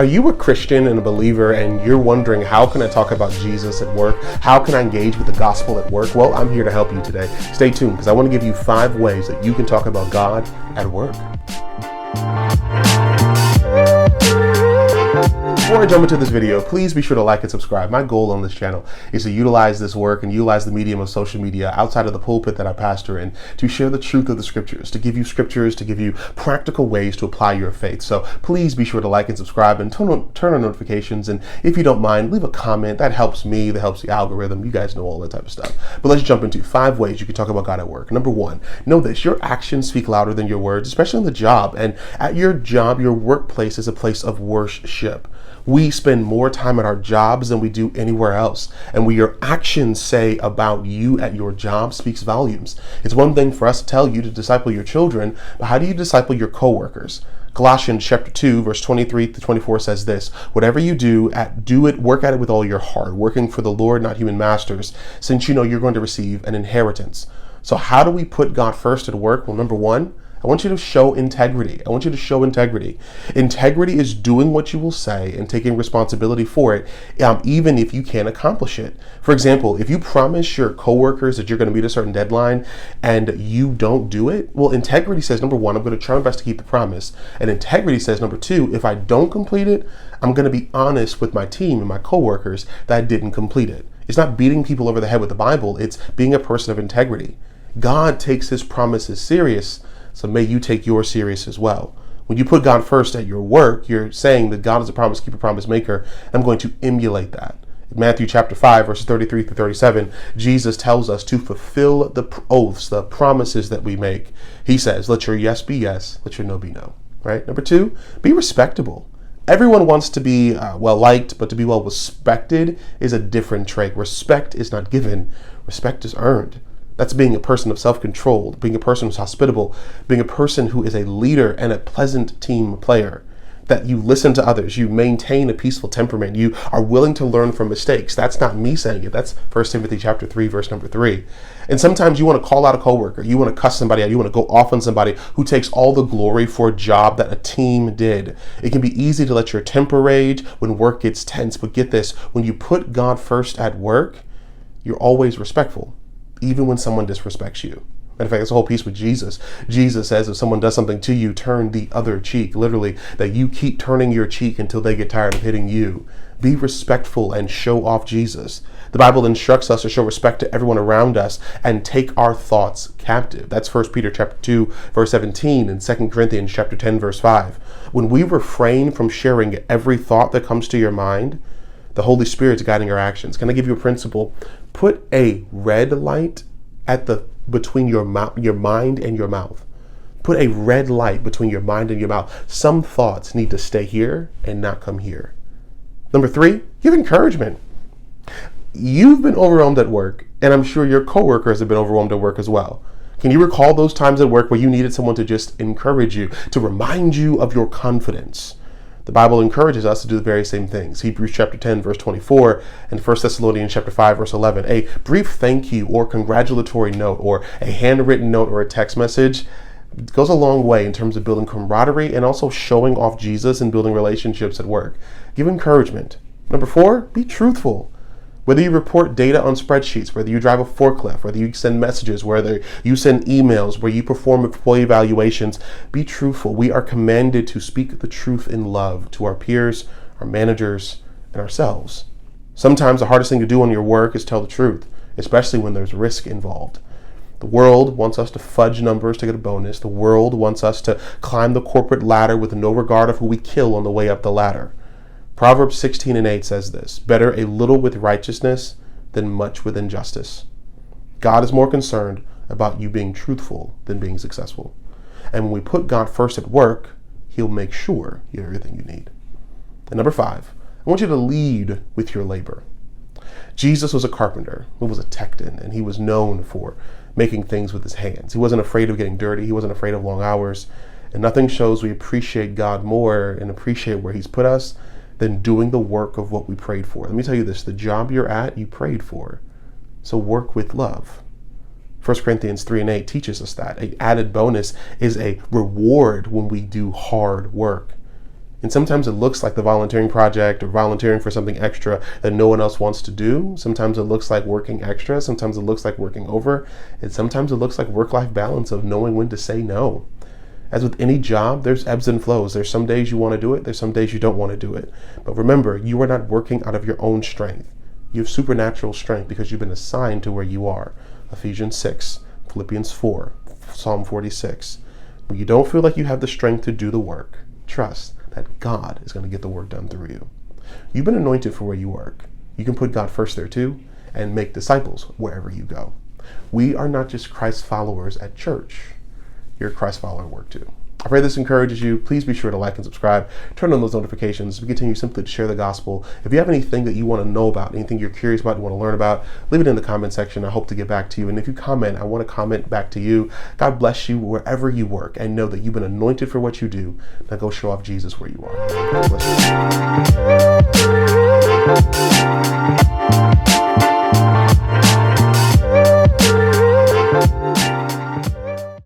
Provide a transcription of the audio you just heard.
Are you a Christian and a believer and you're wondering, how can I talk about Jesus at work? How can I engage with the gospel at work? Well, I'm here to help you today. Stay tuned because I want to give you 5 ways that you can talk about God at work. Before I jump into this video, please be sure to like and subscribe. My goal on this channel is to utilize this work and utilize the medium of social media outside of the pulpit that I pastor in to share the truth of the scriptures, to give you practical ways to apply your faith. So please be sure to like and subscribe and turn on notifications. And if you don't mind, leave a comment. That helps me, that helps the algorithm. You guys know all that type of stuff. But let's jump into 5 ways you can talk about God at work. Number 1, know this: your actions speak louder than your words, especially on the job. And at your job, your workplace is a place of worship. We spend more time at our jobs than we do anywhere else. And what your actions say about you at your job speaks volumes. It's one thing for us to tell you to disciple your children, but how do you disciple your coworkers? Colossians chapter 2, verse 23 to 24 says this: whatever you do, work at it with all your heart, working for the Lord, not human masters, since you know you're going to receive an inheritance. So how do we put God first at work? Well, number 1, I want you to show integrity. Integrity is doing what you will say and taking responsibility for it, even if you can't accomplish it. For example, if you promise your coworkers that you're going to meet a certain deadline and you don't do it, well, integrity says, number 1, I'm going to try my best to keep the promise. And integrity says, number 2, if I don't complete it, I'm going to be honest with my team and my coworkers that I didn't complete it. It's not beating people over the head with the Bible. It's being a person of integrity. God takes his promises serious. So may you take yours serious as well. When you put God first at your work, you're saying that God is a promise keeper, promise maker. I'm going to emulate that. In Matthew chapter 5, verses 33 through 37, Jesus tells us to fulfill the oaths, the promises that we make. He says, let your yes be yes, let your no be no. Right? Number 2, be respectable. Everyone wants to be well-liked, but to be well-respected is a different trait. Respect is not given. Respect is earned. That's being a person of self-control, being a person who's hospitable, being a person who is a leader and a pleasant team player, that you listen to others, you maintain a peaceful temperament, you are willing to learn from mistakes. That's not me saying it. That's 1 Timothy chapter 3, verse number 3. And sometimes you want to call out a coworker, you want to cuss somebody out, you want to go off on somebody who takes all the glory for a job that a team did. It can be easy to let your temper rage when work gets tense, but get this: when you put God first at work, you're always respectful, even when someone disrespects you. Matter of fact, that's the whole piece with Jesus. Jesus says if someone does something to you, turn the other cheek. Literally, that you keep turning your cheek until they get tired of hitting you. Be respectful and show off Jesus. The Bible instructs us to show respect to everyone around us and take our thoughts captive. That's 1 Peter chapter 2, verse 17, and 2 Corinthians chapter 10, verse 5. When we refrain from sharing every thought that comes to your mind, the Holy Spirit's guiding our actions. Can I give you a principle? Put a red light between your mind and your mouth. Put a red light between your mind and your mouth. Some thoughts need to stay here and not come here. Number 3, give encouragement. You've been overwhelmed at work, and I'm sure your coworkers have been overwhelmed at work as well. Can you recall those times at work where you needed someone to just encourage you, to remind you of your confidence? The Bible encourages us to do the very same things. Hebrews chapter 10, verse 24, and 1 Thessalonians chapter 5, verse 11. A brief thank you or congratulatory note or a handwritten note or a text message goes a long way in terms of building camaraderie and also showing off Jesus and building relationships at work. Give encouragement. Number 4, be truthful. Whether you report data on spreadsheets, whether you drive a forklift, whether you send messages, whether you send emails, where you perform employee evaluations, be truthful. We are commanded to speak the truth in love to our peers, our managers, and ourselves. Sometimes the hardest thing to do on your work is tell the truth, especially when there's risk involved. The world wants us to fudge numbers to get a bonus. The world wants us to climb the corporate ladder with no regard of who we kill on the way up the ladder. Proverbs 16:8 says this: better a little with righteousness than much with injustice. God is more concerned about you being truthful than being successful. And when we put God first at work, he'll make sure you have everything you need. And number 5, I want you to lead with your labor. Jesus was a carpenter who was a techton, and he was known for making things with his hands. He wasn't afraid of getting dirty. He wasn't afraid of long hours. And nothing shows we appreciate God more and appreciate where he's put us than doing the work of what we prayed for. Let me tell you this: the job you're at, you prayed for. So work with love. 1 Corinthians 3:8 teaches us that. An added bonus is a reward when we do hard work. And sometimes it looks like the volunteering project or volunteering for something extra that no one else wants to do. Sometimes it looks like working extra. Sometimes it looks like working over. And sometimes it looks like work-life balance of knowing when to say no. As with any job, there's ebbs and flows. There's some days you want to do it. There's some days you don't want to do it. But remember, you are not working out of your own strength. You have supernatural strength because you've been assigned to where you are. Ephesians 6, Philippians 4, Psalm 46. When you don't feel like you have the strength to do the work, trust that God is going to get the work done through you. You've been anointed for where you work. You can put God first there too and make disciples wherever you go. We are not just Christ followers at church. You're a Christ follower at work too. I pray this encourages you. Please be sure to like and subscribe. Turn on those notifications. We continue simply to share the gospel. If you have anything that you want to know about, anything you're curious about, you want to learn about, leave it in the comment section. I hope to get back to you. And if you comment, I want to comment back to you. God bless you wherever you work, and know that you've been anointed for what you do. Now go show off Jesus where you are. God bless you.